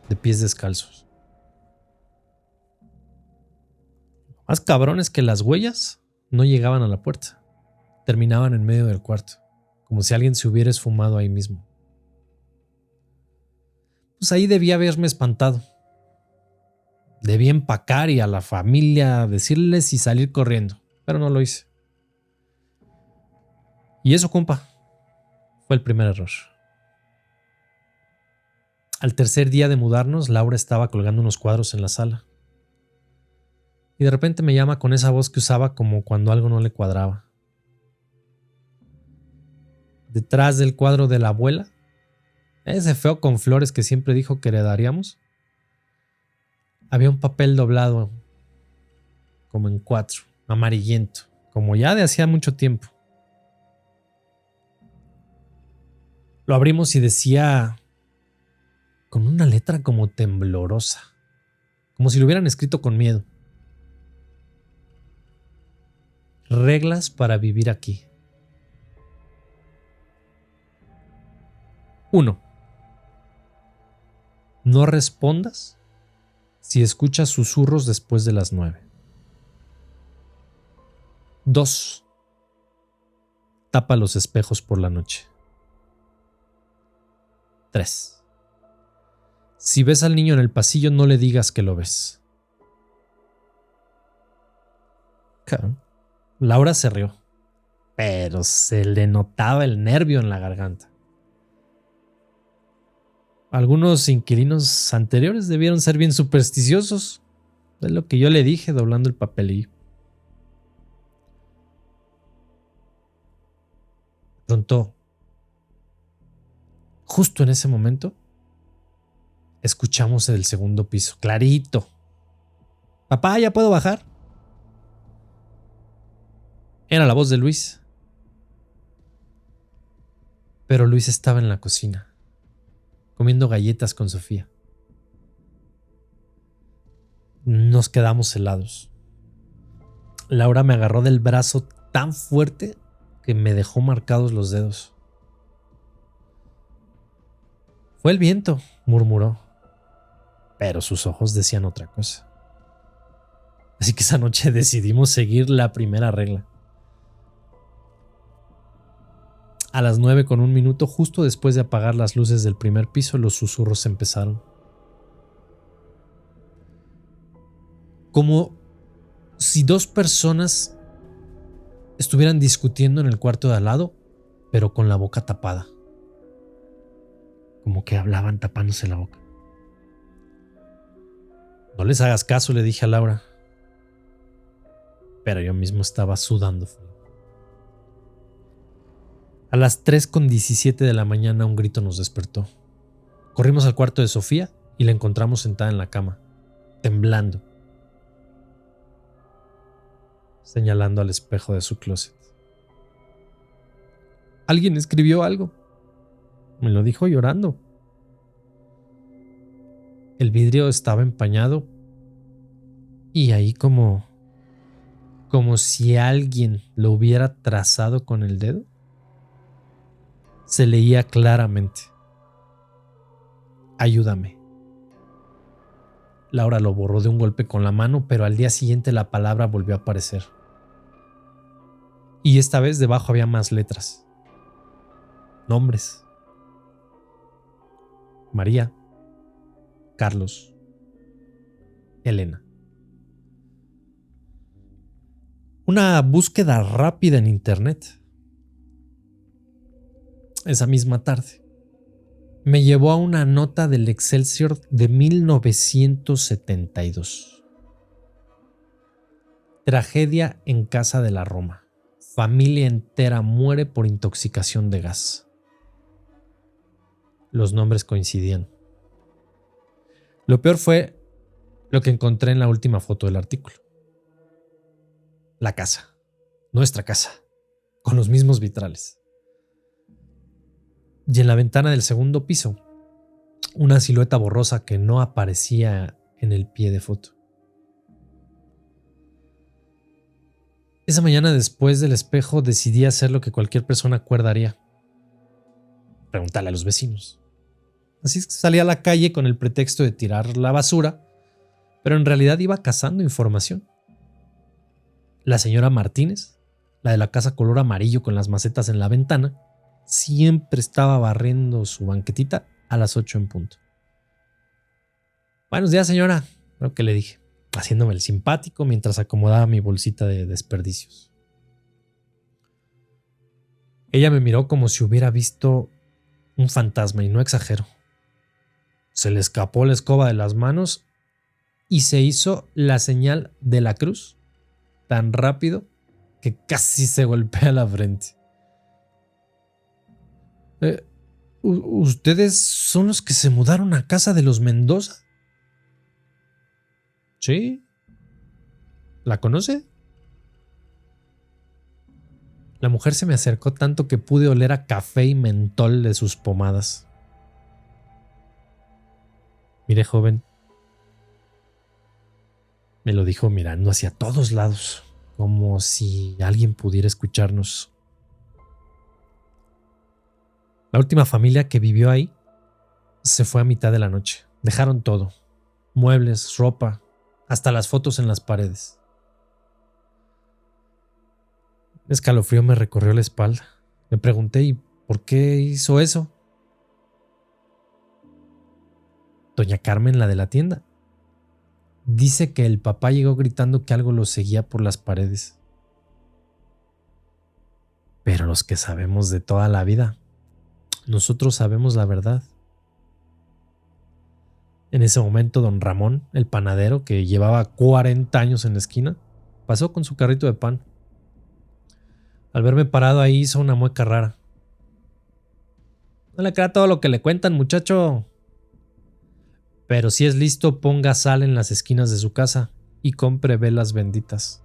de pies descalzos. Lo más cabrón es que las huellas no llegaban a la puerta, terminaban en medio del cuarto, como si alguien se hubiera esfumado ahí mismo. Pues ahí debía haberme espantado. Debí empacar y a la familia decirles y salir corriendo, pero no lo hice. Y eso, compa, fue el primer error. Al tercer día de mudarnos, Laura estaba colgando unos cuadros en la sala. Y de repente me llama con esa voz que usaba como cuando algo no le cuadraba. Detrás del cuadro de la abuela, ese feo con flores que siempre dijo que heredaríamos, había un papel doblado como en 4, amarillento, como ya de hacía mucho tiempo. Lo abrimos y decía con una letra como temblorosa, como si lo hubieran escrito con miedo. Reglas para vivir aquí. 1. No respondas si escuchas susurros después de las 9. 2. tapa los espejos por la noche. 3. Si ves al niño en el pasillo, no le digas que lo ves. Laura se rió, pero se le notaba el nervio en la garganta. Algunos inquilinos anteriores debieron ser bien supersticiosos. Es lo que yo le dije doblando el papelillo. Pronto, justo en ese momento, escuchamos el segundo piso, clarito. Papá, ¿ya puedo bajar? Era la voz de Luis. Pero Luis estaba en la cocina, comiendo galletas con Sofía. Nos quedamos helados. Laura me agarró del brazo tan fuerte que me dejó marcados los dedos. Fue el viento, murmuró, pero sus ojos decían otra cosa. Así que esa noche decidimos seguir la primera regla. A las 9:01, justo después de apagar las luces del primer piso, los susurros empezaron. Como si dos personas estuvieran discutiendo en el cuarto de al lado, pero con la boca tapada. Como que hablaban tapándose la boca. No les hagas caso, le dije a Laura. Pero yo mismo estaba sudando frío. A las 3:17 de la mañana un grito nos despertó. Corrimos al cuarto de Sofía y la encontramos sentada en la cama, temblando, señalando al espejo de su closet. Alguien escribió algo. Me lo dijo llorando. El vidrio estaba empañado y ahí como si alguien lo hubiera trazado con el dedo. Se leía claramente: ayúdame. Laura lo borró de un golpe con la mano, pero al día siguiente la palabra volvió a aparecer. Y esta vez debajo había más letras. Nombres: María, Carlos, Elena. Una búsqueda rápida en internet. Esa misma tarde me llevó a una nota del Excelsior de 1972. Tragedia en casa de la Roma. Familia entera muere por intoxicación de gas. Los nombres coincidían. Lo peor fue lo que encontré en la última foto del artículo. La casa, nuestra casa, con los mismos vitrales. Y en la ventana del segundo piso, una silueta borrosa que no aparecía en el pie de foto. Esa mañana, después del espejo, decidí hacer lo que cualquier persona cuerda haría: preguntarle a los vecinos. Así es que salí a la calle con el pretexto de tirar la basura, pero en realidad iba cazando información. La señora Martínez, la de la casa color amarillo con las macetas en la ventana, siempre estaba barriendo su banquetita a las 8 en punto. Buenos días, señora, creo que le dije, haciéndome el simpático mientras acomodaba mi bolsita de desperdicios. Ella me miró como si hubiera visto un fantasma, y no exagero. Se le escapó la escoba de las manos y se hizo la señal de la cruz tan rápido que casi se golpea la frente. ¿Ustedes son los que se mudaron a casa de los Mendoza? Sí. ¿La conoce? La mujer se me acercó tanto que pude oler a café y mentol de sus pomadas. Mire, joven. Me lo dijo mirando hacia todos lados, como si alguien pudiera escucharnos. La última familia que vivió ahí se fue a mitad de la noche. Dejaron todo: muebles, ropa, hasta las fotos en las paredes. Un escalofrío me recorrió la espalda. Me pregunté, ¿y por qué hizo eso? Doña Carmen, la de la tienda, dice que el papá llegó gritando que algo lo seguía por las paredes. Pero los que sabemos de toda la vida, nosotros sabemos la verdad. En ese momento, don Ramón, el panadero, que llevaba 40 años en la esquina, pasó con su carrito de pan. Al verme parado ahí hizo una mueca rara. No le crea todo lo que le cuentan, muchacho. Pero si es listo, ponga sal en las esquinas de su casa y compre velas benditas.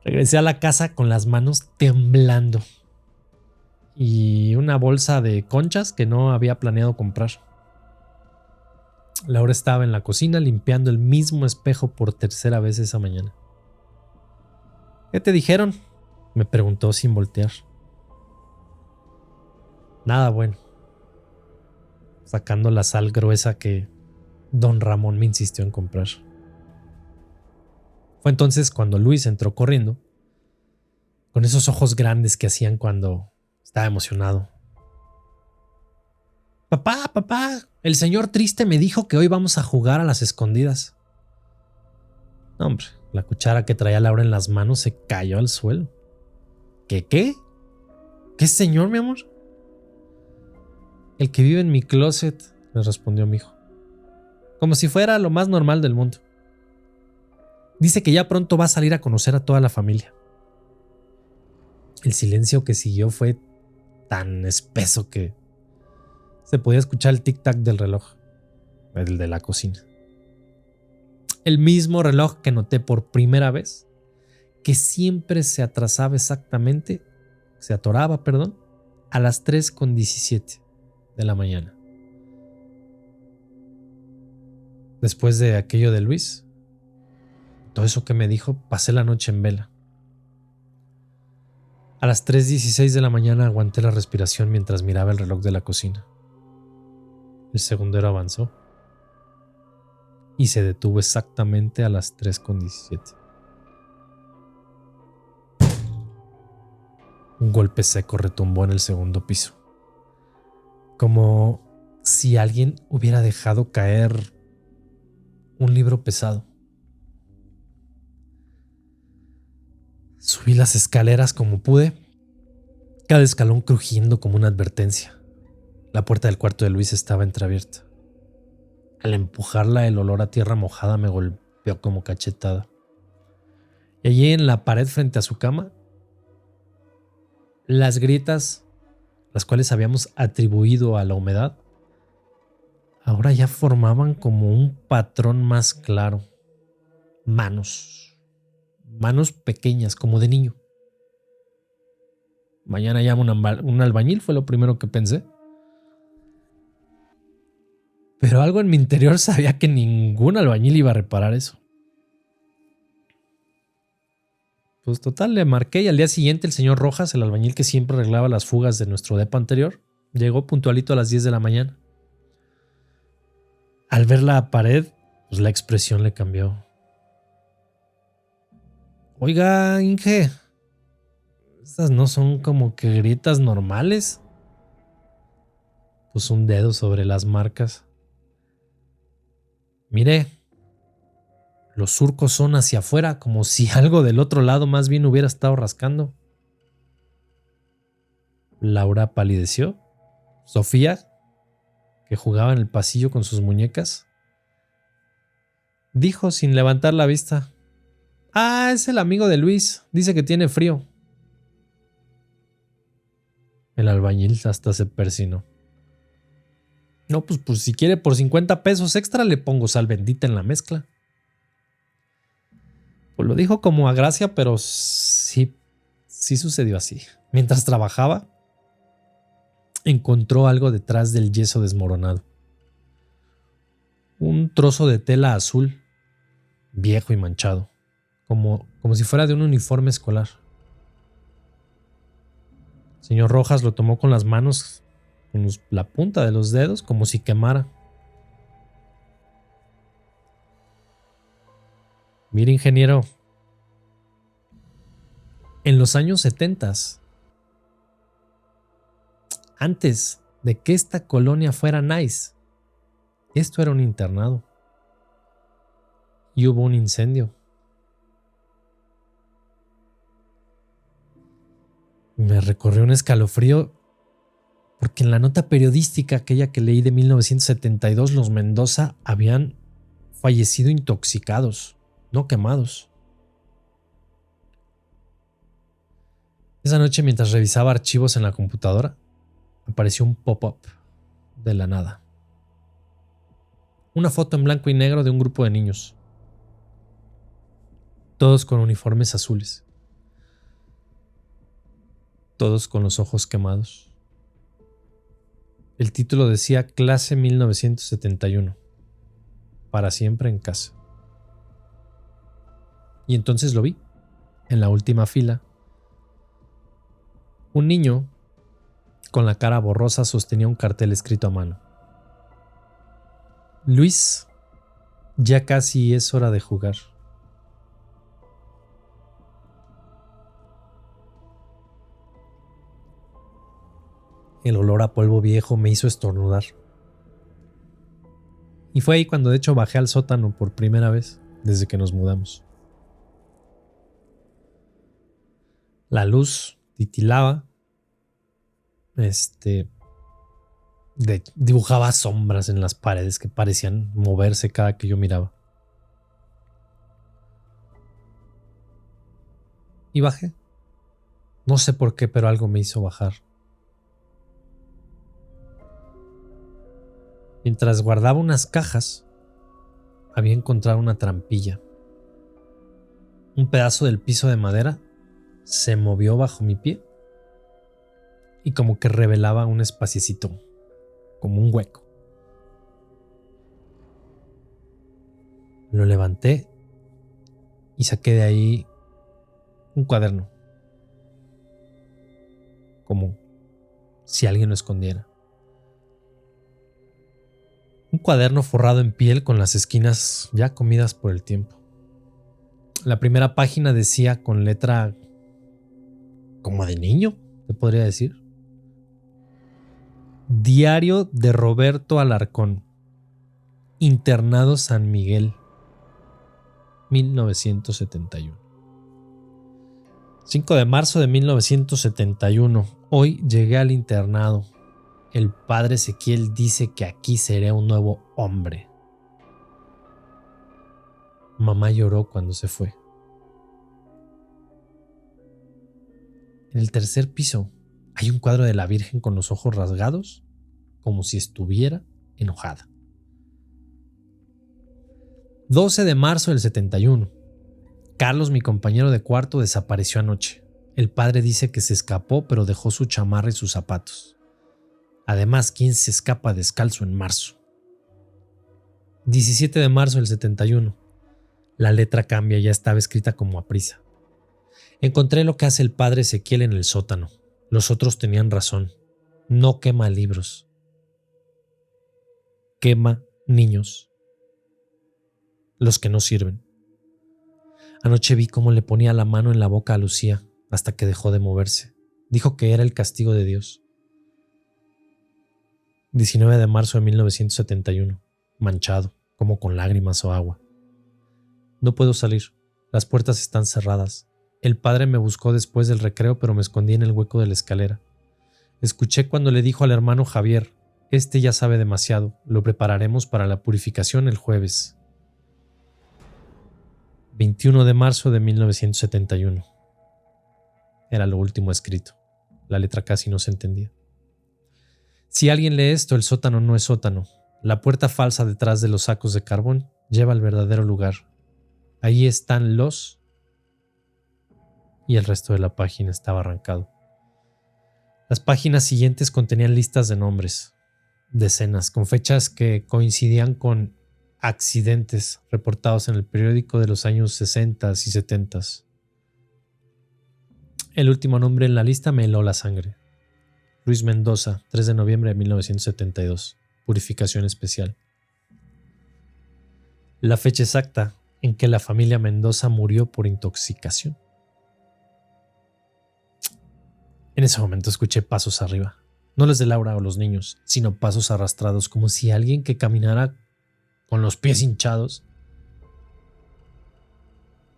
Regresé a la casa con las manos temblando y una bolsa de conchas que no había planeado comprar. Laura estaba en la cocina limpiando el mismo espejo por tercera vez esa mañana. ¿Qué te dijeron?, me preguntó sin voltear. Nada bueno, sacando la sal gruesa que don Ramón me insistió en comprar. Fue entonces cuando Luis entró corriendo, con esos ojos grandes que hacían cuando estaba emocionado. Papá, papá, el señor triste me dijo que hoy vamos a jugar a las escondidas. No, hombre, la cuchara que traía Laura en las manos se cayó al suelo. ¿Qué? ¿Qué señor, mi amor? El que vive en mi closet, le respondió mi hijo, como si fuera lo más normal del mundo. Dice que ya pronto va a salir a conocer a toda la familia. El silencio que siguió fue tan espeso que se podía escuchar el tic-tac del reloj, el de la cocina. El mismo reloj que noté por primera vez, que siempre se atoraba a las 3:17 de la mañana. Después de aquello de Luis, todo eso que me dijo, pasé la noche en vela. A las 3:16 de la mañana aguanté la respiración mientras miraba el reloj de la cocina. El segundero avanzó y se detuvo exactamente a las 3:17. Un golpe seco retumbó en el segundo piso, como si alguien hubiera dejado caer un libro pesado. Subí las escaleras como pude, cada escalón crujiendo como una advertencia. La puerta del cuarto de Luis estaba entreabierta. Al empujarla, el olor a tierra mojada me golpeó como cachetada. Y allí en la pared frente a su cama, las grietas, las cuales habíamos atribuido a la humedad, ahora ya formaban como un patrón más claro. Manos pequeñas, como de niño. Mañana llamo un albañil, fue lo primero que pensé. Pero algo en mi interior sabía que ningún albañil iba a reparar eso. Pues total, le marqué y al día siguiente el señor Rojas, el albañil que siempre arreglaba las fugas de nuestro depa anterior, llegó puntualito a las 10 de la mañana. Al ver la pared, pues la expresión le cambió. Oiga, Inge, estas no son como que grietas normales. Puso un dedo sobre las marcas. Mire, los surcos son hacia afuera, como si algo del otro lado más bien hubiera estado rascando. Laura palideció. Sofía, que jugaba en el pasillo con sus muñecas, dijo sin levantar la vista: Ah, es el amigo de Luis, dice que tiene frío. El albañil hasta se persinó. No, pues si quiere por 50 pesos extra le pongo sal bendita en la mezcla. Pues lo dijo como a gracia, pero sí sucedió así. Mientras trabajaba, encontró algo detrás del yeso desmoronado. Un trozo de tela azul, viejo y manchado, como si fuera de un uniforme escolar. El señor Rojas lo tomó con las manos, con la punta de los dedos, como si quemara. Mire, ingeniero, En los años 70, antes de que esta colonia fuera nice, esto era un internado. Y hubo un incendio. Me recorrió un escalofrío porque en la nota periodística, aquella que leí de 1972, los Mendoza habían fallecido intoxicados, no quemados. Esa noche, mientras revisaba archivos en la computadora, apareció un pop-up de la nada. Una foto en blanco y negro de un grupo de niños, todos con uniformes azules, todos con los ojos quemados. El título decía Clase 1971, para siempre en casa. Y entonces lo vi, en la última fila. Un niño con la cara borrosa sostenía un cartel escrito a mano. Luis, ya casi es hora de jugar. El olor a polvo viejo me hizo estornudar. Y fue ahí cuando de hecho bajé al sótano por primera vez desde que nos mudamos. La luz titilaba. Dibujaba sombras en las paredes que parecían moverse cada que yo miraba. Y bajé. No sé por qué, pero algo me hizo bajar. Mientras guardaba unas cajas, había encontrado una trampilla. Un pedazo del piso de madera se movió bajo mi pie y como que revelaba un espaciecito, como un hueco. Lo levanté y saqué de ahí un cuaderno, como si alguien lo escondiera. Un cuaderno forrado en piel con las esquinas ya comidas por el tiempo. La primera página decía con letra como de niño, te podría decir. Diario de Roberto Alarcón, Internado San Miguel, 1971. 5 de marzo de 1971. Hoy llegué al internado. El padre Ezequiel dice que aquí seré un nuevo hombre. Mamá lloró cuando se fue. En el tercer piso hay un cuadro de la Virgen con los ojos rasgados, como si estuviera enojada. 12 de marzo del 71. Carlos, mi compañero de cuarto, desapareció anoche. El padre dice que se escapó, pero dejó su chamarra y sus zapatos. Además, ¿quién se escapa descalzo en marzo? 17 de marzo del 71. La letra cambia, ya estaba escrita como a prisa. Encontré lo que hace el padre Ezequiel en el sótano. Los otros tenían razón. No quema libros. Quema niños. Los que no sirven. Anoche vi cómo le ponía la mano en la boca a Lucía hasta que dejó de moverse. Dijo que era el castigo de Dios. 19 de marzo de 1971. Manchado, como con lágrimas o agua. No puedo salir. Las puertas están cerradas. El padre me buscó después del recreo, pero me escondí en el hueco de la escalera. Escuché cuando le dijo al hermano Javier: este ya sabe demasiado, lo prepararemos para la purificación el jueves. 21 de marzo de 1971. Era lo último escrito. La letra casi no se entendía. Si alguien lee esto, el sótano no es sótano. La puerta falsa detrás de los sacos de carbón lleva al verdadero lugar. Ahí están los... Y el resto de la página estaba arrancado. Las páginas siguientes contenían listas de nombres, decenas, con fechas que coincidían con accidentes reportados en el periódico de los años 60 y 70. El último nombre en la lista me heló la sangre. Luis Mendoza, 3 de noviembre de 1972. Purificación especial. La fecha exacta en que la familia Mendoza murió por intoxicación. En ese momento escuché pasos arriba. No los de Laura o los niños, sino pasos arrastrados, como si alguien que caminara con los pies hinchados.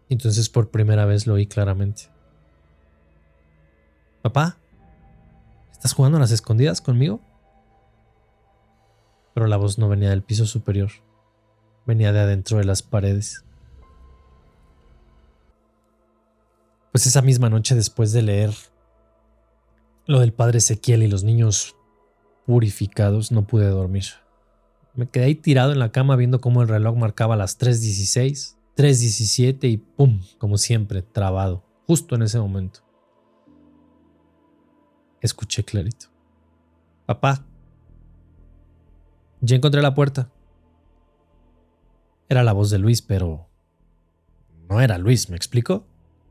Entonces por primera vez lo oí claramente. ¿Papá? ¿Estás jugando a las escondidas conmigo? Pero la voz no venía del piso superior. Venía de adentro de las paredes. Pues esa misma noche, después de leer lo del padre Ezequiel y los niños purificados, no pude dormir. Me quedé ahí tirado en la cama viendo cómo el reloj marcaba las 3:16, 3:17 y ¡pum! Como siempre, trabado, justo en ese momento. Escuché clarito. Papá, ya encontré la puerta. Era la voz de Luis, pero no era Luis, ¿me explico?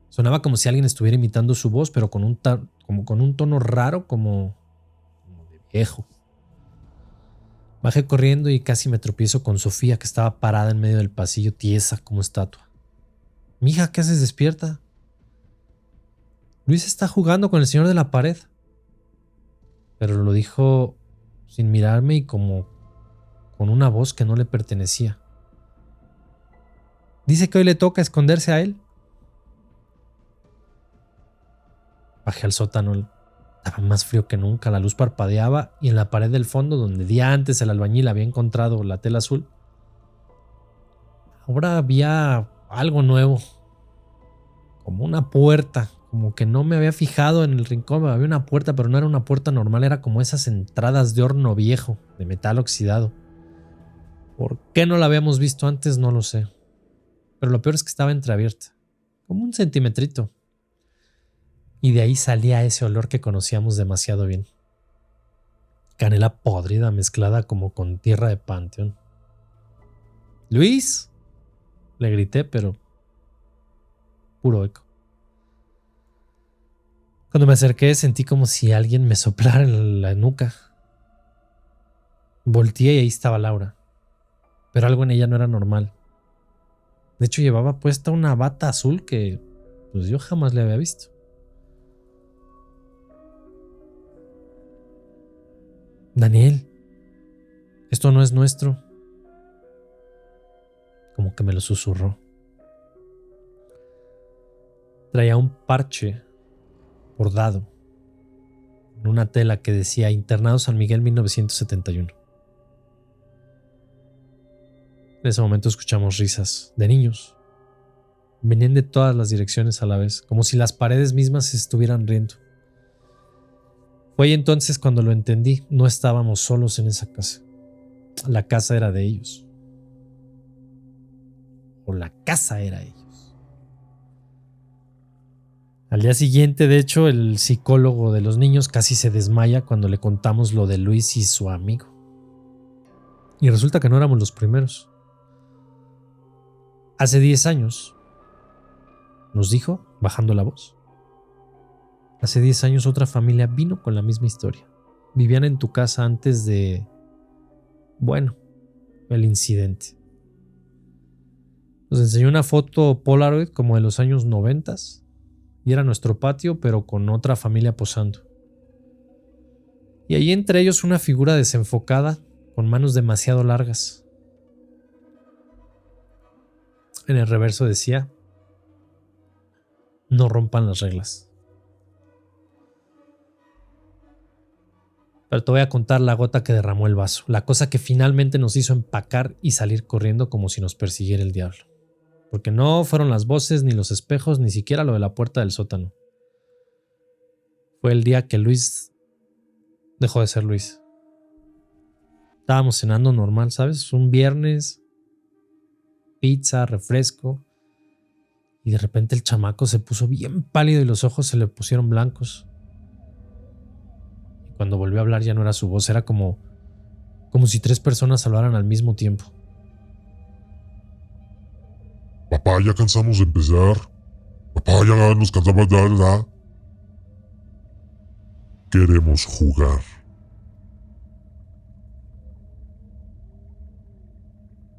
Sonaba como si alguien estuviera imitando su voz, pero con un tono raro, como de viejo. Bajé corriendo y casi me tropiezo con Sofía, que estaba parada en medio del pasillo, tiesa como estatua. Mija, ¿qué haces despierta? Luis está jugando con el señor de la pared. Pero lo dijo sin mirarme y como con una voz que no le pertenecía. Dice que hoy le toca esconderse a él. Bajé al sótano. Estaba más frío que nunca, la luz parpadeaba y en la pared del fondo, donde día antes el albañil había encontrado la tela azul, ahora había algo nuevo, como una puerta, como que no me había fijado en el rincón, había una puerta, pero no era una puerta normal, era como esas entradas de horno viejo, de metal oxidado. ¿Por qué no la habíamos visto antes? No lo sé, pero lo peor es que estaba entreabierta, como un centimetrito. Y de ahí salía ese olor que conocíamos demasiado bien. Canela podrida mezclada como con tierra de panteón. ¡Luis! Le grité, pero puro eco. Cuando me acerqué sentí como si alguien me soplara en la nuca. Volteé y ahí estaba Laura. Pero algo en ella no era normal. De hecho llevaba puesta una bata azul que pues yo jamás le había visto. Daniel, esto no es nuestro. Como que me lo susurró. Traía un parche bordado en una tela que decía Internado San Miguel 1971. En ese momento escuchamos risas de niños. Venían de todas las direcciones a la vez, como si las paredes mismas se estuvieran riendo. Fue ahí entonces cuando lo entendí. No estábamos solos en esa casa. La casa era de ellos. O la casa era de ellos. Al día siguiente, de hecho, el psicólogo de los niños casi se desmaya cuando le contamos lo de Luis y su amigo. Y resulta que no éramos los primeros. Hace 10 años, nos dijo, bajando la voz. Hace 10 años otra familia vino con la misma historia. Vivían en tu casa antes de, bueno, el incidente. Nos enseñó una foto Polaroid como de los años 90 y era nuestro patio, pero con otra familia posando. Y ahí entre ellos una figura desenfocada con manos demasiado largas. En el reverso decía: no rompan las reglas. Pero te voy a contar la gota que derramó el vaso, la cosa que finalmente nos hizo empacar y salir corriendo como si nos persiguiera el diablo. Porque no fueron las voces, ni los espejos, ni siquiera lo de la puerta del sótano. Fue el día que Luis dejó de ser Luis. Estábamos cenando normal, ¿sabes? Un viernes, pizza, refresco, y de repente el chamaco se puso bien pálido y los ojos se le pusieron blancos. Y cuando volvió a hablar ya no era su voz, era como si 3 personas hablaran al mismo tiempo. Papá, ya cansamos de empezar. Papá, ya nos cansamos de verdad. Queremos jugar.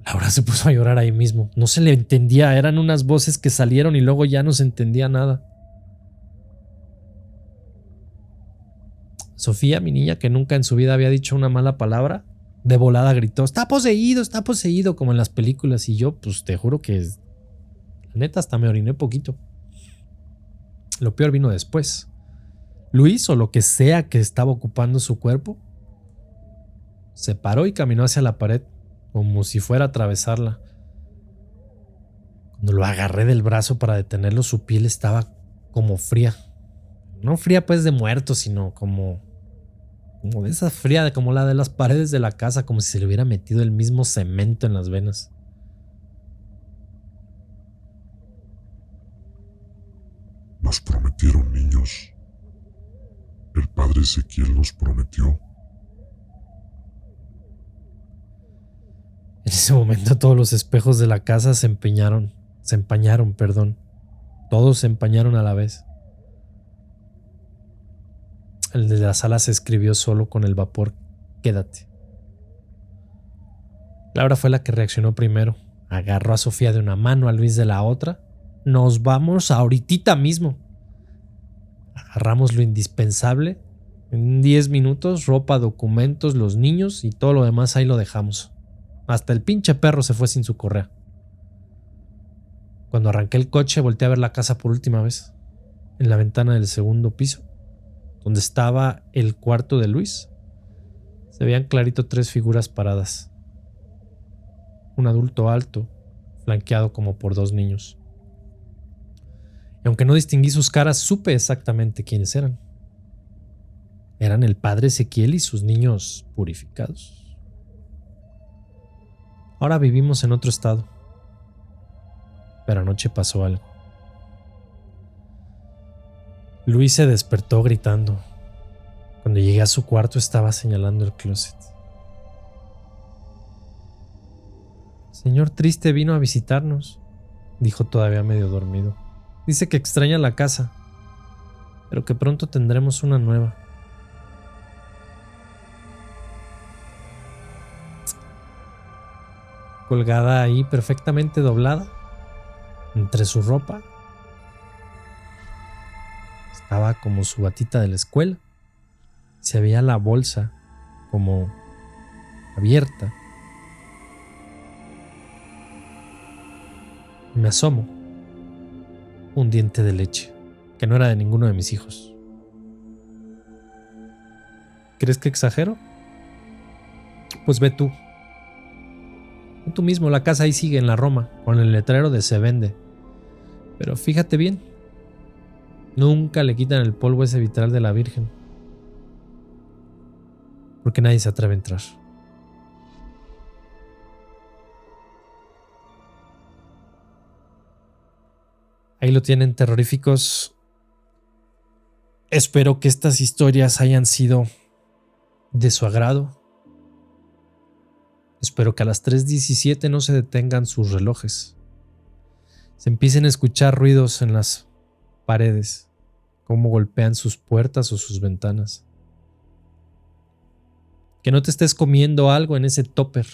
Laura se puso a llorar ahí mismo. No se le entendía, eran unas voces que salieron y luego ya no se entendía nada. Sofía, mi niña, que nunca en su vida había dicho una mala palabra, de volada gritó, está poseído, como en las películas. Y yo, pues te juro que, la neta, hasta me oriné poquito. Lo peor vino después. Luis, o lo que sea que estaba ocupando su cuerpo, se paró y caminó hacia la pared, como si fuera a atravesarla. Cuando lo agarré del brazo para detenerlo, su piel estaba como fría. No fría pues de muerto, sino como de esa fría, como la de las paredes de la casa, como si se le hubiera metido el mismo cemento en las venas. Nos prometieron niños. El padre Ezequiel nos prometió. En ese momento todos los espejos de la casa se empañaron. Todos se empañaron a la vez. El de la sala se escribió solo con el vapor, quédate. Laura fue la que reaccionó primero. Agarró a Sofía de una mano, a Luis de la otra. Nos vamos ahorita mismo. Agarramos lo indispensable. En 10 minutos, ropa, documentos, los niños y todo lo demás ahí lo dejamos. Hasta el pinche perro se fue sin su correa. Cuando arranqué el coche, volteé a ver la casa por última vez. En la ventana del segundo piso, donde estaba el cuarto de Luis, se veían clarito 3 figuras paradas. Un adulto alto, flanqueado como por 2 niños. Y aunque no distinguí sus caras, supe exactamente quiénes eran. Eran el padre Ezequiel y sus niños purificados. Ahora vivimos en otro estado, pero anoche pasó algo. Luis se despertó gritando. Cuando llegué a su cuarto estaba señalando el closet. Señor Triste vino a visitarnos, dijo todavía medio dormido. Dice que extraña la casa, pero que pronto tendremos una nueva. Colgada ahí perfectamente doblada, entre su ropa, estaba como su batita de la escuela. Se veía la bolsa como abierta. Me asomo. Un diente de leche, que no era de ninguno de mis hijos. ¿Crees que exagero? Pues ve tú. Ve tú mismo, la casa ahí sigue en la Roma, con el letrero de se vende. Pero fíjate bien, nunca le quitan el polvo ese vitral de la Virgen. Porque nadie se atreve a entrar. Ahí lo tienen, terroríficos. Espero que estas historias hayan sido de su agrado. Espero que a las 3:17 no se detengan sus relojes. Se empiecen a escuchar ruidos en las paredes, cómo golpean sus puertas o sus ventanas. Que no te estés comiendo algo en ese topper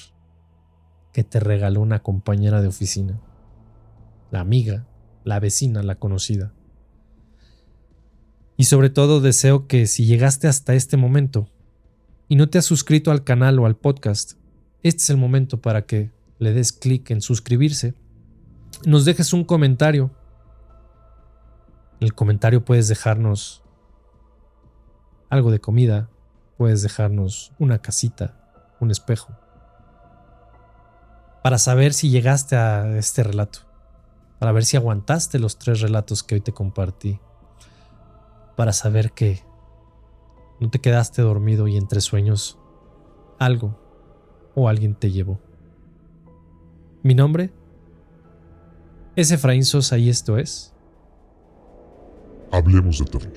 que te regaló una compañera de oficina, la amiga, la vecina, la conocida. Y sobre todo deseo que si llegaste hasta este momento y no te has suscrito al canal o al podcast, este es el momento para que le des clic en suscribirse, nos dejes un comentario. En el comentario puedes dejarnos algo de comida, puedes dejarnos una casita, un espejo, para saber si llegaste a este relato, para ver si aguantaste los 3 relatos que hoy te compartí, para saber que no te quedaste dormido y entre sueños algo o alguien te llevó. Mi nombre es Efraín Sosa y esto es Hablemos de terror.